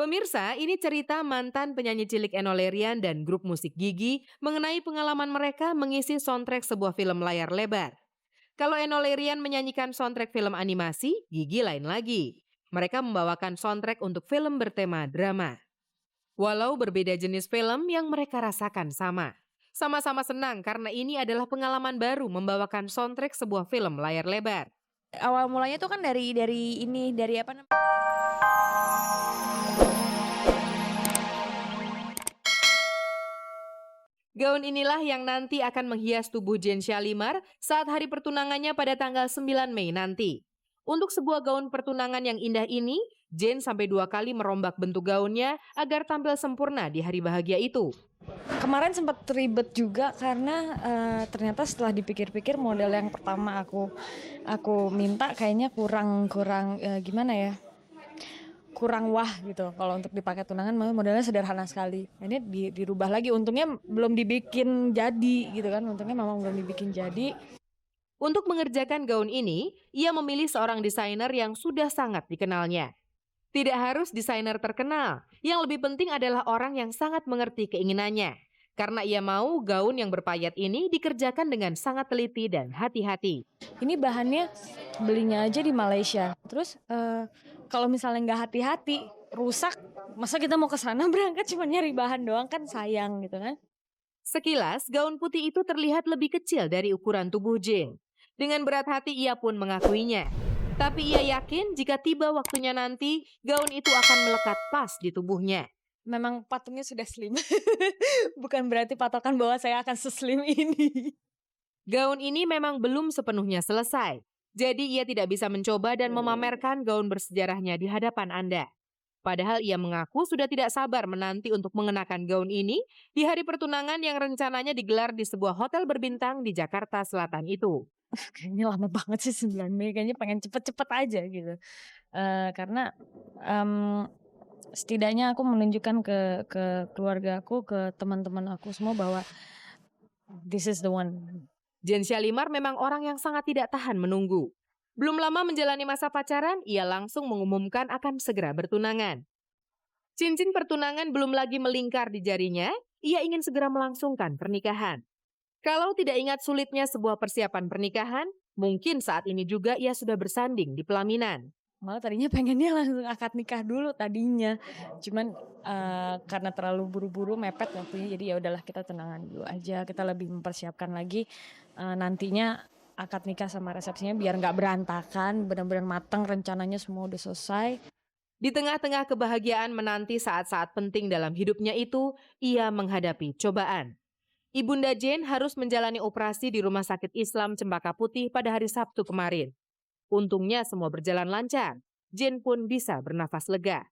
Pemirsa, ini cerita mantan penyanyi cilik Enno Lerian dan grup musik Gigi mengenai pengalaman mereka mengisi soundtrack sebuah film layar lebar. Kalau Enno Lerian menyanyikan soundtrack film animasi, Gigi lain lagi. Mereka membawakan soundtrack untuk film bertema drama. Walau berbeda jenis film yang mereka rasakan sama. Sama-sama senang karena ini adalah pengalaman baru membawakan soundtrack sebuah film layar lebar. Awal mulanya tuh kan dari apa namanya. Gaun inilah yang nanti akan menghias tubuh Jane Shalimar saat hari pertunangannya pada tanggal 9 Mei nanti. Untuk sebuah gaun pertunangan yang indah ini, Jane sampai 2 kali merombak bentuk gaunnya agar tampil sempurna di hari bahagia itu. Kemarin sempat ribet juga karena ternyata setelah dipikir-pikir model yang pertama aku minta kayaknya kurang gimana ya? Kurang wah gitu. Kalau untuk dipakai tunangan modelnya sederhana sekali. Ini dirubah lagi. Untungnya belum dibikin jadi gitu kan. Untungnya memang belum dibikin jadi. Untuk mengerjakan gaun ini, ia memilih seorang desainer yang sudah sangat dikenalnya. Tidak harus desainer terkenal, yang lebih penting adalah orang yang sangat mengerti keinginannya. Karena ia mau gaun yang berpayat ini dikerjakan dengan sangat teliti dan hati-hati. Ini bahannya belinya aja di Malaysia. Terus kalau misalnya nggak hati-hati, rusak. Masa kita mau ke sana berangkat cuma nyari bahan doang kan sayang gitu kan. Sekilas, gaun putih itu terlihat lebih kecil dari ukuran tubuh Jane. Dengan berat hati ia pun mengakuinya. Tapi ia yakin jika tiba waktunya nanti, gaun itu akan melekat pas di tubuhnya. Memang patungnya sudah slim. Bukan berarti patokan bahwa saya akan seslim ini. Gaun ini memang belum sepenuhnya selesai. Jadi ia tidak bisa mencoba dan memamerkan gaun bersejarahnya di hadapan Anda. Padahal ia mengaku sudah tidak sabar menanti untuk mengenakan gaun ini di hari pertunangan yang rencananya digelar di sebuah hotel berbintang di Jakarta Selatan itu. Kayaknya lama banget sih 9 Mei, kayaknya pengen cepet-cepet aja gitu. Karena setidaknya aku menunjukkan ke keluarga aku, ke teman-teman aku semua bahwa this is the one. Jane Shalimar memang orang yang sangat tidak tahan menunggu. Belum lama menjalani masa pacaran, ia langsung mengumumkan akan segera bertunangan. Cincin pertunangan belum lagi melingkar di jarinya, ia ingin segera melangsungkan pernikahan. Kalau tidak ingat sulitnya sebuah persiapan pernikahan, mungkin saat ini juga ia sudah bersanding di pelaminan. Malah tadinya pengennya langsung akad nikah dulu tadinya. Cuman karena terlalu buru-buru mepet waktunya, jadi ya udahlah kita tenangan dulu aja. Kita lebih mempersiapkan lagi nantinya akad nikah sama resepsinya biar nggak berantakan, benar-benar matang rencananya semua udah selesai. Di tengah-tengah kebahagiaan menanti saat-saat penting dalam hidupnya itu, ia menghadapi cobaan. Ibunda Jane harus menjalani operasi di Rumah Sakit Islam Cempaka Putih pada hari Sabtu kemarin. Untungnya semua berjalan lancar. Jane pun bisa bernafas lega.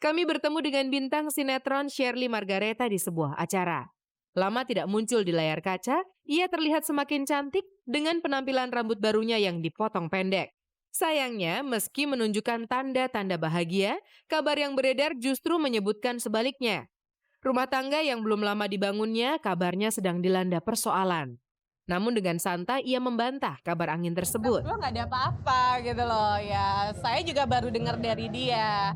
Kami bertemu dengan bintang sinetron Shirley Margareta di sebuah acara. Lama tidak muncul di layar kaca, ia terlihat semakin cantik dengan penampilan rambut barunya yang dipotong pendek. Sayangnya, meski menunjukkan tanda-tanda bahagia, kabar yang beredar justru menyebutkan sebaliknya. Rumah tangga yang belum lama dibangunnya kabarnya sedang dilanda persoalan. Namun dengan santai ia membantah kabar angin tersebut. Lo nggak ada apa-apa gitu loh ya. Saya juga baru dengar dari dia.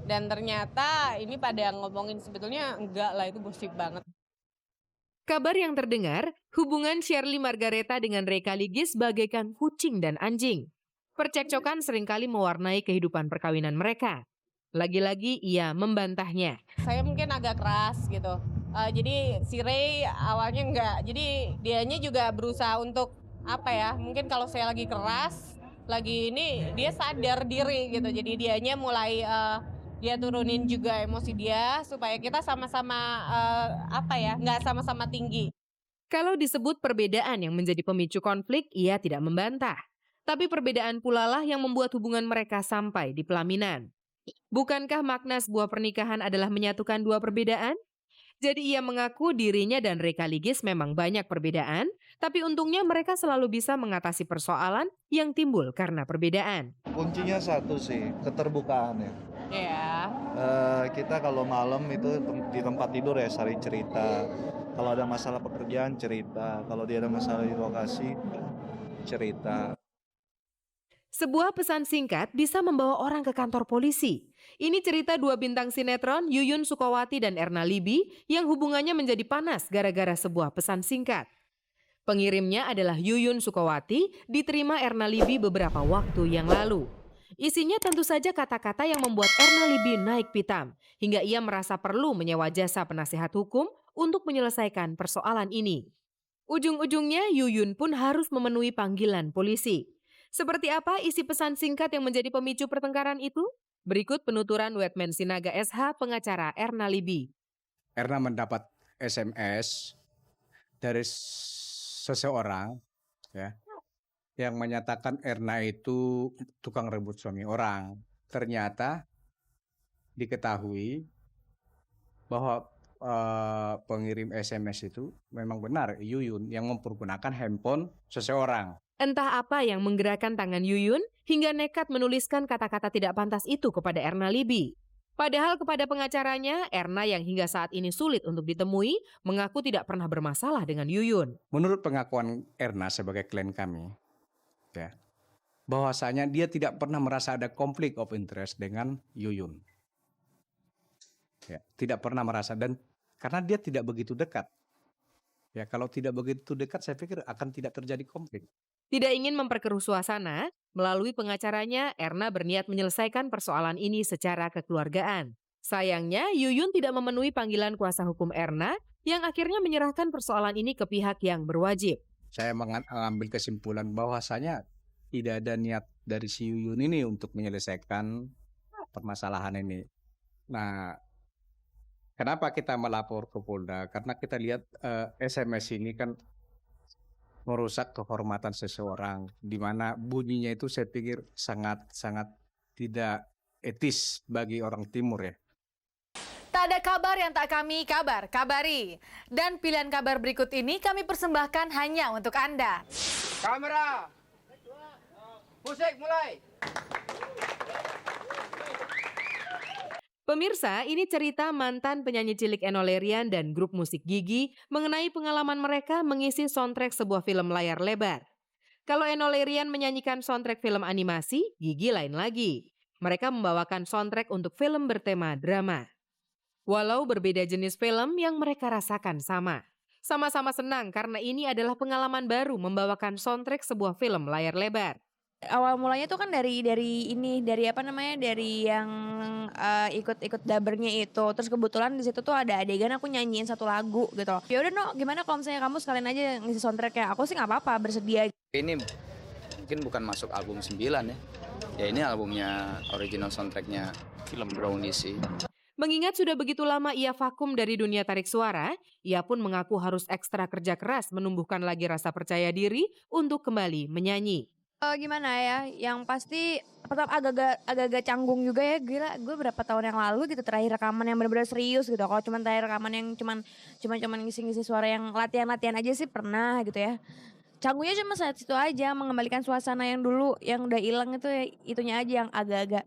Dan ternyata ini pada ngomongin sebetulnya enggak lah, itu gosip banget. Kabar yang terdengar, hubungan Shirley Margareta dengan Reka Ligis bagaikan kucing dan anjing. Percekcokan seringkali mewarnai kehidupan perkawinan mereka. Lagi-lagi ia membantahnya. Saya mungkin agak keras gitu. Jadi si Ray awalnya enggak. Jadi dianya juga berusaha untuk apa ya? Mungkin kalau saya lagi keras, lagi ini dia sadar diri gitu. Jadi dianya mulai dia turunin juga emosi dia supaya kita sama-sama apa ya? Nggak sama-sama tinggi. Kalau disebut perbedaan yang menjadi pemicu konflik, ia tidak membantah. Tapi perbedaan pula lah yang membuat hubungan mereka sampai di pelaminan. Bukankah makna sebuah pernikahan adalah menyatukan dua perbedaan? Jadi ia mengaku dirinya dan Reka Ligis memang banyak perbedaan, tapi untungnya mereka selalu bisa mengatasi persoalan yang timbul karena perbedaan. Kuncinya satu sih, keterbukaan ya. Ya. Kita kalau malam itu di tempat tidur ya saling cerita. Kalau ada masalah pekerjaan cerita, kalau dia ada masalah di lokasi cerita. Sebuah pesan singkat bisa membawa orang ke kantor polisi. Ini cerita dua bintang sinetron Yuyun Sukawati dan Erna Libby yang hubungannya menjadi panas gara-gara sebuah pesan singkat. Pengirimnya adalah Yuyun Sukawati, diterima Erna Libby beberapa waktu yang lalu. Isinya tentu saja kata-kata yang membuat Erna Libby naik pitam, hingga ia merasa perlu menyewa jasa penasihat hukum untuk menyelesaikan persoalan ini. Ujung-ujungnya Yuyun pun harus memenuhi panggilan polisi. Seperti apa isi pesan singkat yang menjadi pemicu pertengkaran itu? Berikut penuturan Wetmen Sinaga SH pengacara Erna Libby. Erna mendapat SMS dari seseorang ya yang menyatakan Erna itu tukang rebut suami orang. Ternyata diketahui bahwa pengirim SMS itu memang benar Yuyun yang mempergunakan handphone seseorang. Entah apa yang menggerakkan tangan Yuyun hingga nekat menuliskan kata-kata tidak pantas itu kepada Erna Libby. Padahal kepada pengacaranya, Erna yang hingga saat ini sulit untuk ditemui, mengaku tidak pernah bermasalah dengan Yuyun. Menurut pengakuan Erna sebagai klien kami, ya, bahwasanya dia tidak pernah merasa ada konflik of interest dengan Yuyun. Ya, tidak pernah merasa, dan karena dia tidak begitu dekat. Ya, kalau tidak begitu dekat saya pikir akan tidak terjadi konflik. Tidak ingin memperkeruh suasana, melalui pengacaranya, Erna berniat menyelesaikan persoalan ini secara kekeluargaan. Sayangnya, Yuyun tidak memenuhi panggilan kuasa hukum Erna yang akhirnya menyerahkan persoalan ini ke pihak yang berwajib. Saya mengambil kesimpulan bahwasanya tidak ada niat dari si Yuyun ini untuk menyelesaikan permasalahan ini. Nah, kenapa kita melapor ke Polda? Karena kita lihat SMS ini kan merusak kehormatan seseorang, di mana bunyinya itu saya pikir sangat tidak etis bagi orang timur ya. Tak ada kabar yang tak kami kabari. Dan pilihan kabar berikut ini kami persembahkan hanya untuk Anda. Kamera, musik mulai. Pemirsa, ini cerita mantan penyanyi cilik Enno Lerian dan grup musik Gigi mengenai pengalaman mereka mengisi soundtrack sebuah film layar lebar. Kalau Enno Lerian menyanyikan soundtrack film animasi, Gigi lain lagi. Mereka membawakan soundtrack untuk film bertema drama. Walau berbeda jenis film yang mereka rasakan sama. Sama-sama senang karena ini adalah pengalaman baru membawakan soundtrack sebuah film layar lebar. Awal mulanya tuh kan dari yang ikut dabernya itu. Terus kebetulan di situ tuh ada adegan aku nyanyiin satu lagu gitu. Ya udah no, gimana kalau misalnya kamu sekalian aja ngisi soundtracknya? Aku sih nggak apa-apa, bersedia. Ini mungkin bukan masuk album 9 ya. Ya ini albumnya original soundtracknya film Brownies sih. Mengingat sudah begitu lama ia vakum dari dunia tarik suara, ia pun mengaku harus ekstra kerja keras menumbuhkan lagi rasa percaya diri untuk kembali menyanyi. Gimana ya, yang pasti pertama agak-agak canggung juga ya. Gila, gue berapa tahun yang lalu gitu terakhir rekaman yang benar-benar serius gitu. Kalau cuma terakhir rekaman yang cuman ngisi-ngisi suara yang latihan-latihan aja sih pernah gitu ya. Canggungnya cuma saat itu aja, mengembalikan suasana yang dulu yang udah hilang itu ya, itunya aja yang agak-agak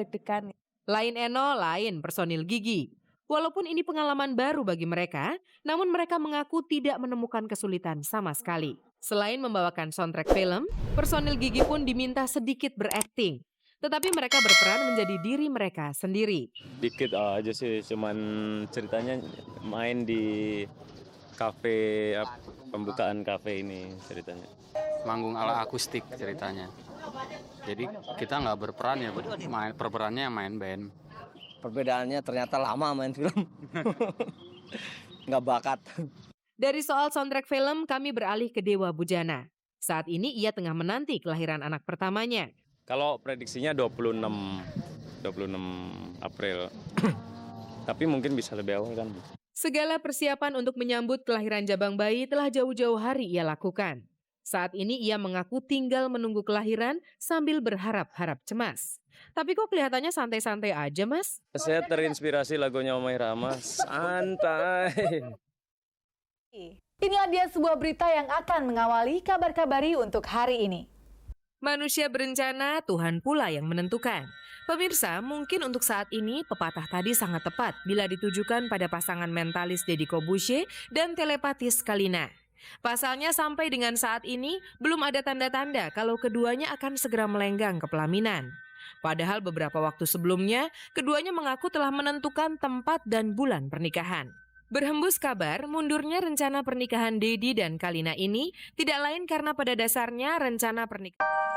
deg-degan. Lain Enno, lain personil Gigi. Walaupun ini pengalaman baru bagi mereka, namun mereka mengaku tidak menemukan kesulitan sama sekali. Selain membawakan soundtrack film, personil Gigi pun diminta sedikit berakting. Tetapi mereka berperan menjadi diri mereka sendiri. Dikit aja sih, cuman ceritanya main di kafe, pembukaan kafe ini ceritanya. Manggung ala akustik ceritanya. Jadi kita nggak berperan ya, berperannya main band. Perbedaannya ternyata lama main film. Nggak bakat. Dari soal soundtrack film, kami beralih ke Dewa Bujana. Saat ini ia tengah menanti kelahiran anak pertamanya. Kalau prediksinya 26 April. Tapi mungkin bisa lebih awal kan. Segala persiapan untuk menyambut kelahiran jabang bayi telah jauh-jauh hari ia lakukan. Saat ini ia mengaku tinggal menunggu kelahiran sambil berharap-harap cemas. Tapi kok kelihatannya santai-santai aja, Mas? Saya terinspirasi lagunya Omah Irama, santai. Inilah dia sebuah berita yang akan mengawali kabar-kabari untuk hari ini. Manusia berencana, Tuhan pula yang menentukan. Pemirsa, mungkin untuk saat ini pepatah tadi sangat tepat bila ditujukan pada pasangan mentalis Deddy Corbuzier dan telepatis Kalina. Pasalnya sampai dengan saat ini belum ada tanda-tanda kalau keduanya akan segera melenggang ke pelaminan. Padahal beberapa waktu sebelumnya, keduanya mengaku telah menentukan tempat dan bulan pernikahan. Berhembus kabar, mundurnya rencana pernikahan Dedi dan Kalina ini tidak lain karena pada dasarnya rencana pernikahan